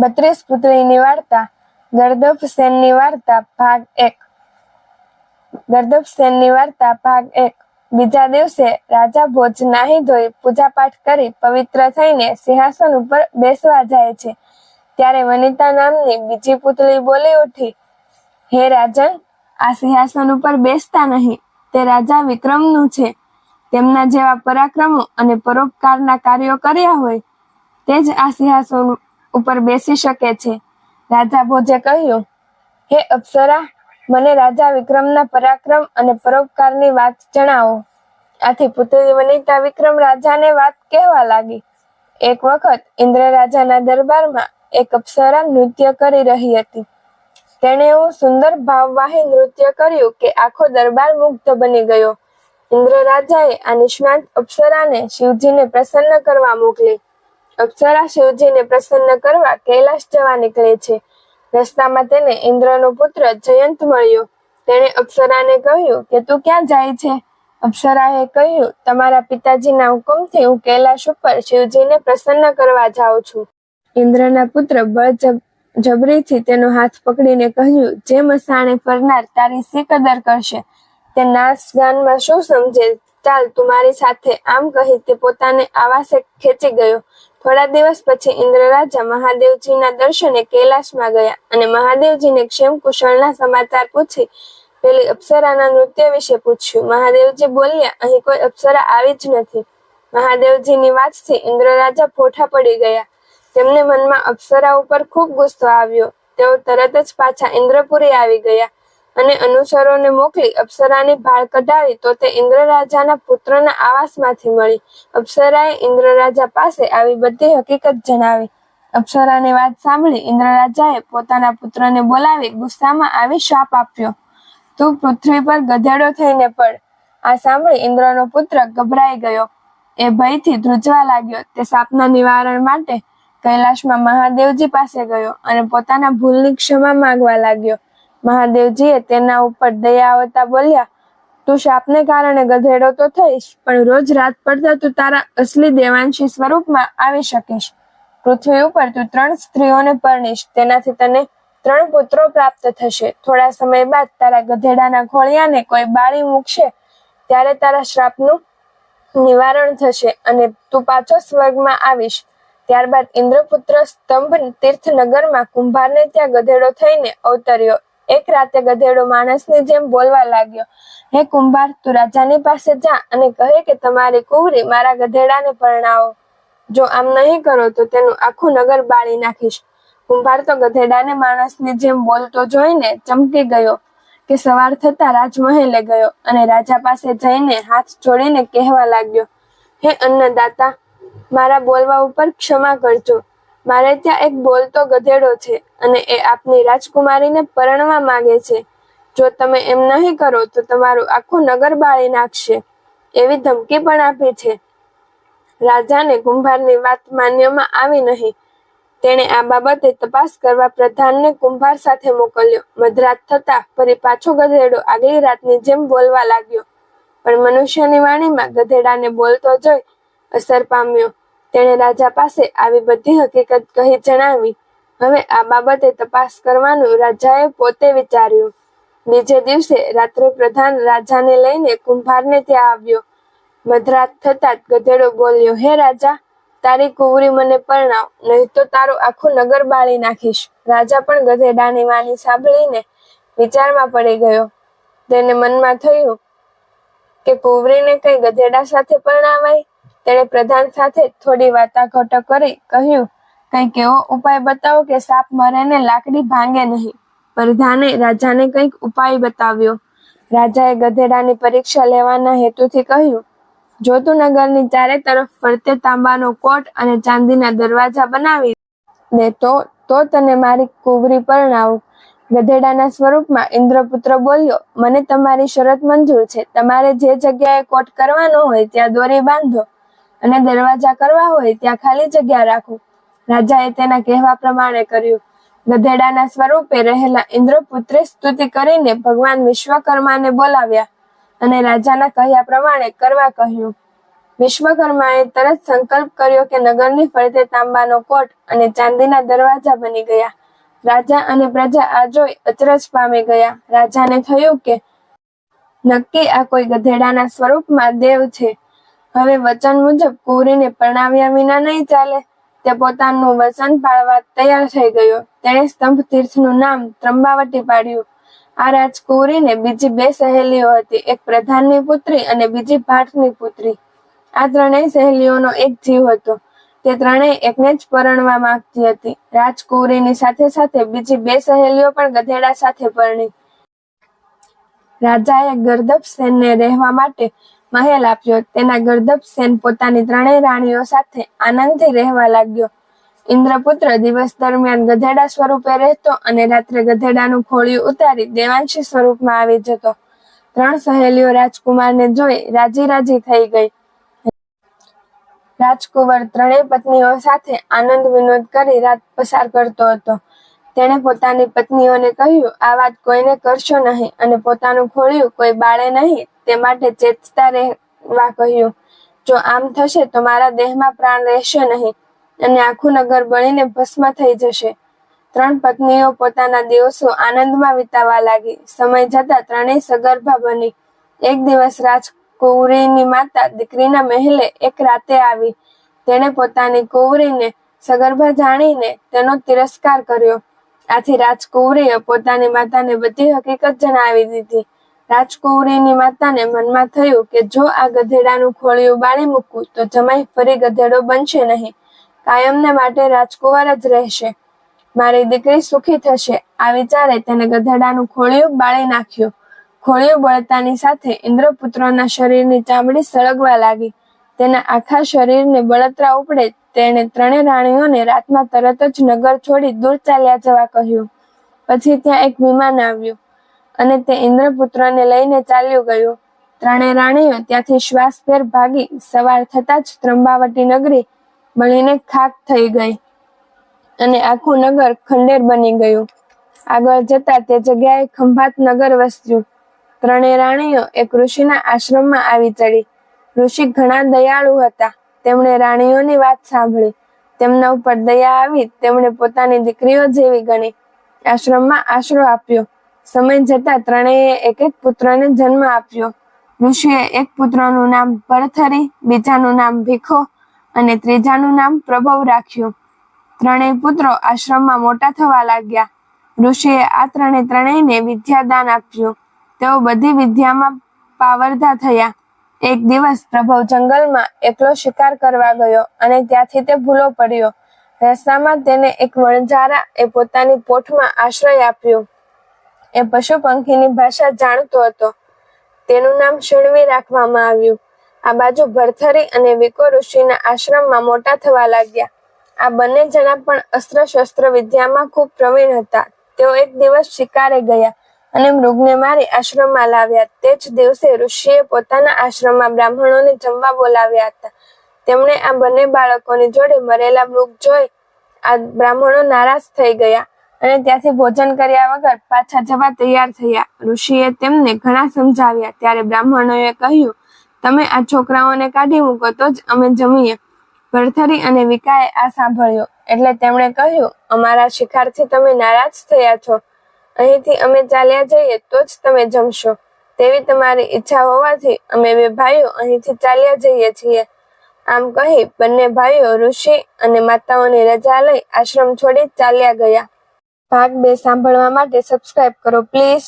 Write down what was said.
32 પુતળીની વાર્તા ગર્દભસેનની વાર્તા ભાગ 1 ગર્દભસેનની વાર્તા ભાગ 1 બીજા દિવસે રાજા ભોજ નાહી ધોઈ પૂજાપાઠ કરી પવિત્ર થઈને સિંહાસન ઉપર બેસવા જાય છે ત્યારે વનિતા નામની બીજી પુતળી બોલી ઉઠી, હે રાજન, આ સિંહાસન ઉપર બેસતા નહીં, તે રાજા વિક્રમનું છે. તેમના જેવા પરાક્રમો અને પરોપકારના કાર્યો કર્યા હોય તે જ આ સિંહાસન ઉપર બેસી શકે છે. રાજા ભોજે કહ્યું, હે અપ્સરા, મને રાજા વિક્રમના પરાક્રમ અને પરોપકારની વાત જણાવો. આથી પુત્રી વનિતા વિક્રમ રાજાને વાત કહેવા લાગી. એક વખત ઇન્દ્ર રાજાના દરબારમાં એક અપ્સરા નૃત્ય કરી રહી હતી. તેણે એવું સુંદર ભાવવાહી નૃત્ય કર્યું કે આખો દરબાર મુગ્ધ બની ગયો. ઇન્દ્ર રાજાએ આ નિષ્ણાત અપ્સરાને શિવજીને પ્રસન્ન કરવા મોકલી. અપ્સરા શિવજીને પ્રસન્ન કરવા કૈલાશ જવા નીકળે છે. રસ્તામાં તેને ઇન્દ્રનો પુત્ર જયંત મળ્યો. તેણે અપ્સરાને કહ્યું કે તું ક્યાં જાય છે? અપ્સરાએ કહ્યું, તમારા પિતાજીના હુકમથી હું કૈલાશ ઉપર શિવજીને પ્રસન્ન કરવા જાઉં છું. ઇન્દ્રના પુત્ર બળજબરીથી તેનો હાથ પકડીને કહ્યું, જે મસાણે ફરનાર તારી શી કદર કરશે? તે નાચ ગાનમાં શું સમજે? ચાલ તું મારી સાથે. આમ કહી તે પોતાને આવાસે ખેંચી ગયો. થોડા દિવસ પછી ઇન્દ્ર રાજા મહાદેવજીના દર્શને કૈલાશમાં ગયા અને મહાદેવજીને ક્ષેમ કુશળના સમાચાર પૂછી પેલી અપ્સરાના નૃત્ય વિશે પૂછ્યું. મહાદેવજી બોલ્યા, અહીં કોઈ અપ્સરા આવી જ નથી. મહાદેવજીની વાતથી ઇન્દ્ર રાજા ફોઠા પડી ગયા. તેમને મનમાં અપ્સરા ઉપર ખૂબ ગુસ્સો આવ્યો. તેઓ તરત જ પાછા ઇન્દ્રપુરી આવી ગયા અને અનુસરોને મોકલી અપ્સરાની ભાળ કઢાવી તો તે ઇન્દ્ર રાજાના પુત્રના આવાસમાંથી મળી. અપ્સરાએ ઇન્દ્ર રાજા પાસે આવી બધી હકીકત જણાવી. અપ્સરાની વાત સાંભળી ઇન્દ્ર રાજાએ પોતાના પુત્રને બોલાવી ગુસ્સામાં આવી શાપ આપ્યો, તું પૃથ્વી પર ગધેડો થઈને પડ. આ સાંભળી ઇન્દ્રનો પુત્ર ગભરાઈ ગયો. એ ભયથી ધ્રુજવા લાગ્યો. તે શાપના નિવારણ માટે કૈલાશમાં મહાદેવજી પાસે ગયો અને પોતાના ભૂલની ક્ષમા માંગવા લાગ્યો. મહાદેવજીએ તેના ઉપર દયા આવતા બોલ્યા, તું શાપને કારણે ગધેડો તો થઈશ, પણ રોજ રાત પડતા તું તારા અસલી દેવાંશી સ્વરૂપમાં આવી શકીશ. પૃથ્વી ઉપર તું 3 સ્ત્રીઓને પરણીશ. તેનાથી તને 3 પુત્રો પ્રાપ્ત થશે. થોડા સમય બાદ તારા ગધેડાના ઘોડિયાને કોઈ બાળી મૂકશે ત્યારે તારા શ્રાપનું નિવારણ થશે અને તું પાછો સ્વર્ગમાં આવીશ. ત્યારબાદ ઇન્દ્રપુત્ર સ્તંભ તીર્થનગરમાં કુંભારને ત્યાં ગધેડો થઈને અવતર્યો. એક રાતે ગધેડો માણસની જેમ બોલવા લાગ્યો, હે કુંભાર, તું રાજાની પાસે જા અને કહે કે તમારી કુંવરી મારા ગધેડાને પરણાવો. જો આમ નહીં કરો તો તેનું આખું નગર બાળી નાખીશ. કુંભાર તો ગધેડાને માણસની જેમ બોલતો જોઈને ચમકી ગયો કે સવાર થતા રાજમહેલે ગયો અને રાજા પાસે જઈને હાથ જોડીને કહેવા લાગ્યો, હે અન્નદાતા, મારા બોલવા ઉપર ક્ષમા કરજો. મારે ત્યાં એક બોલતો ગધેડો છે અને એ આપની રાજકુમારીને પરણવા માંગે છે. જો તમે એમ નહીં કરો તો તમારું આખું નગર બાળી નાખશે. એવી ધમકી પણ આપી છે. રાજાને કુંભારની વાત માન્યમાં આવી નહીં. તેણે આ બાબતે તપાસ કરવા પ્રધાનને કુંભાર સાથે મોકલ્યો. મધરાત થતા ફરી પાછો ગધેડો આગલી રાતની જેમ બોલવા લાગ્યો, પણ મનુષ્યની વાણીમાં ગધેડાને બોલતો જોઈ અસર પામ્યો. તેણે રાજા પાસે આવી બધી હકીકત કહી જણાવી. હવે આ બાબતે તપાસ કરવાનું રાજાએ પોતે વિચાર્યું. બીજે દિવસે રાત્રે પ્રધાન રાજાને લઈને કુંભારને ત્યાં આવ્યો. મધરાત થતા જ ગધેડો બોલ્યો, હે રાજા, તારી કુંવરી મને પરણાવ, નહીં તો તારું આખું નગર બાળી નાખીશ. રાજા પણ ગધેડાની વાણી સાંભળીને વિચારમાં પડી ગયો. તેને મનમાં થયું કે કુંવરીને કઈ ગધેડા સાથે પરણાવાય. તેણે પ્રધાન સાથે થોડી વાટાઘાટો કરી કહ્યું, કંઈક એવો ઉપાય બતાવો કે સાપ મરે ને લાકડી ભાંગે નહીં. પ્રધાને રાજાને કંઈક ઉપાય બતાવ્યો. રાજાએ ગધેડાની પરીક્ષા લેવાના હેતુથી કહ્યું, જો તું નગરની ચારે તરફ ફરતે તાંબાનો કોટ અને ચાંદીના દરવાજા બનાવી દે તો તને મારી કુંવરી પરણાવું. ગધેડાના સ્વરૂપમાં ઇન્દ્રપુત્ર બોલ્યો, મને તમારી શરત મંજૂર છે. તમારે જે જગ્યાએ કોટ કરવાનો હોય ત્યાં દોરી બાંધો અને દરવાજા કરવા હોય ત્યાં ખાલી જગ્યા રાખો. રાજાએ તેના કહેવા પ્રમાણે કર્યું. ગધેડાના સ્વરૂપે રહેલા ઇન્દ્રપુત્રે સ્તુતિ કરીને ભગવાન વિશ્વકર્માને બોલાવ્યા અને રાજાના કહ્યા પ્રમાણે કરવા કહ્યું. વિશ્વકર્માએ તરત સંકલ્પ કર્યો કે નગરની ફરતે તાંબાનો કોટ અને ચાંદીના દરવાજા બની ગયા. રાજા અને પ્રજા આ જોઈ અચરજ પામી ગયા. રાજાને થયું કે નક્કી આ કોઈ ગધેડાના સ્વરૂપમાં દેવ છે. હવે વચન મુજબ કુંવરીને પરણાવ્યા વિના નહીં ચાલે. તે પોતાનું વચન પાળવા તૈયાર થઈ ગયો. તેણે સ્તંભ તીર્થનું નામ ત્રંબાવતી પાડ્યું. આ રાજકુંવરીને બીજી 2 સહેલીઓ હતી, એક પ્રધાનની પુત્રી અને બીજી ભાટની પુત્રી. આ ત્રણેય સહેલીઓનો એક જીવ હતો. તે ત્રણેય એકને જ પરણવા માંગતી હતી. રાજકુંવરીની સાથે સાથે બીજી 2 સહેલીઓ પણ ગધેડા સાથે પરણી. રાજાએ ગર્દભસેનને રહેવા માટે મહેલ આપ્યો. તેના ગર્દભસેન પોતાની 3 રાણીઓ સાથે આનંદથી રહેવા લાગ્યો. ઇન્દ્રપુત્ર દિવસ દરમિયાન ગધેડા સ્વરૂપે રહેતો અને રાત્રે ગધેડાનું ખોળિયું ઉતારી દેવાંશી સ્વરૂપમાં આવી જતો. 3 સહેલીઓ રાજકુમારને જોઈ રાજી થઈ ગઈ. રાજકુંવર 3 પત્નીઓ સાથે આનંદ વિનોદ કરી રાત પસાર કરતો હતો. તેણે પોતાની પત્નીઓને કહ્યું, આ વાત કોઈને કરશો નહીં અને પોતાનું ખોળિયું કોઈ બાળે નહીં, તે માટે ચેતતા રહેવા કહ્યું. જો આમ થશે તો મારા દેહમાં પ્રાણ રહેશે નહીં અને આખું નગર બળીને ભસ્મ થઈ જશે. 3 પત્નીઓ પોતાના દિવસો આનંદમાં વિતાવા લાગી. સમય જતા 3 સગર્ભા બની. એક દિવસ રાજકુંવરીની માતા દીકરીના મહેલે એક રાતે આવી. તેણે પોતાની કુંવરીને સગર્ભા જાણીને તેનો તિરસ્કાર કર્યો. આથી રાજકુંવરીએ પોતાની માતાને બધી હકીકત જણાવી દીધી. રાજકુંવરીની માતાને મનમાં થયું કે જો આ ગધેડાનું ખોળિયું બાળી મૂકું તો જમાઈ ફરી ગધેડો બનશે નહીં. કાયમને માટે રાજકુંવર જ રહેશે. મારી દીકરી સુખી થશે. આ વિચારે તેને ગધેડાનું ખોળિયું બાળી નાખ્યું. ખોળિયું બળતાની સાથે ઇન્દ્રપુત્રના શરીરની ચામડી સળગવા લાગી. તેના આખા શરીરને બળતરા ઉપડે. તેણે 3 રાણીઓને રાતમાં તરત જ નગર છોડી દૂર ચાલ્યા જવા કહ્યું. પછી ત્યાં એક વિમાન આવ્યું અને તે ઇન્દ્રપુત્રને લઈને ચાલ્યું ગયું. 3 રાણીઓ ત્યાંથી શ્વાસભેર ભાગી. સવાર થતાં જ ત્રંબાવતી નગરી બળીને ખાખ થઈ ગઈ અને આખું નગર ખંડેર બની ગયું. આગળ જતા તે જગ્યાએ ખંભાત નગર વસ્યું. 3 રાણીઓ એક ઋષિના આશ્રમમાં આવી ચડી. ઋષિ ઘણા દયાળુ હતા. તેમણે રાણીઓની વાત સાંભળી. તેમના ઉપર દયા આવી. તેમણે પોતાની દીકરીઓ જેવી ગણી. આશ્રમમાં આશરો આપ્યો. સમય જતા 3 એક પુત્રને જન્મ આપ્યો. ઋષિએ એક પુત્રનું નામ ભરથરી, બીજાનું નામ ભીખો અને ત્રીજાનું નામ પ્રભવ રાખ્યું. 3 પુત્રો આશ્રમમાં મોટા થવા લાગ્યા. ઋષિએ આ 3ને વિદ્યાદાન આપ્યું. તેઓ બધી વિદ્યામાં પાવરધા થયા. એક દિવસ પ્રભવ જંગલમાં એકલો શિકાર કરવા ગયો અને ત્યાંથી તે ભૂલો પડ્યો. રસ્તામાં તેને એક વણઝારા એ પોતાની પોઠમાં આશ્રય આપ્યો. એ પશુ પંખીની ભાષા જાણતો હતો. તેનું નામ શણવી રાખવામાં આવ્યું. આ બાજુ ભરથરી અને વિકો ઋષિના આશ્રમમાં મોટા થવા લાગ્યા. આ બંને જણા પણ અસ્ત્ર શસ્ત્ર વિદ્યામાં ખૂબ પ્રવીણ હતા. તેઓ એક દિવસ શિકારે ગયા અને મૃગને મારી આશ્રમમાં લાવ્યા. તે જ દિવસે ઋષિએ પોતાના આશ્રમમાં બ્રાહ્મણોને જમવા બોલાવ્યા હતા. તેમણે આ બંને બાળકોની જોડે મરેલા મૃગ જોઈ આ બ્રાહ્મણો નારાજ થઈ ગયા અને ત્યાંથી ભોજન કર્યા વગર પાછા જવા તૈયાર થયા. ઋષિએ તેમને ઘણા સમજાવ્યા. ત્યારે બ્રાહ્મણોએ કહ્યું, તમે આ છોકરાઓને કાઢી મૂકો તો જ અમે જમીએ. ભરથરી અને વિકાએ આ સાંભળ્યું એટલે તેમણે કહ્યું, અમારા શિકારથી તમે નારાજ થયા છો. અહીંથી અમે ચાલ્યા જઈએ તો જ તમે જમશો. તેવી તમારી ઈચ્છા હોવાથી અમે 2 ભાઈઓ અહીંથી ચાલ્યા જઈએ છીએ. આમ કહી બંને ભાઈઓ ઋષિ અને માતાઓની રજા લઈ આશ્રમ છોડી ચાલ્યા ગયા. ભાગ 2 સાંભળવા માટે સબસ્ક્રાઇબ કરો પ્લીઝ.